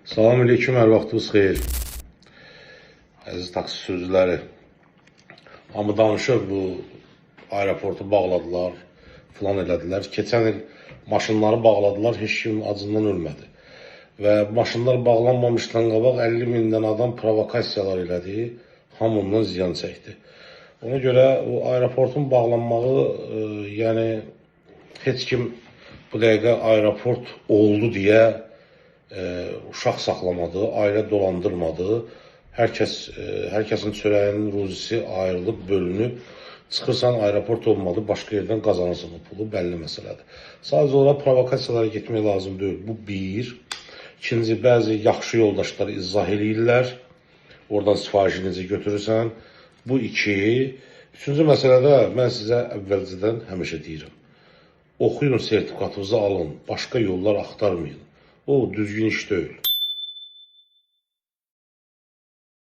Salam aleyküm, hər vaxtınız xeyir. Əziz taksi sürücüləri. Hamı danışır, bu aeroportu bağladılar, filan elədilər. Keçən il maşınları bağladılar, heç kim acından ölmədi. Və maşınlar bağlanmamışdan qabaq 50 mindən adam provokasiyalar elədi, hamından ziyan çəkdi. Ona görə o aeroportun bağlanmağı, yəni heç kim bu dəqiqə aeroport oldu deyə uşaq saxlamadı, ailə dolandırmadı. Hər kəsin çörəyinin ruzisi ayrılıb, bölünüb. Çıxırsan, aeroport olmadı, başqa yerdən qazanırsan o pulu, bəlli məsələdir. Sadəcə olaraq provokasiyalara getmək lazım deyil. Bu bir. İkinci, bəzi yaxşı yoldaşlar izah edirlər. Oradan sifarişi necə götürürsən. Bu iki. Üçüncü məsələdə mən sizə əvvəlcədən həmişə deyirəm. Oxuyun, sertifikatınızı alın, başqa yollar axtarmayın. O düzgün iş deyil.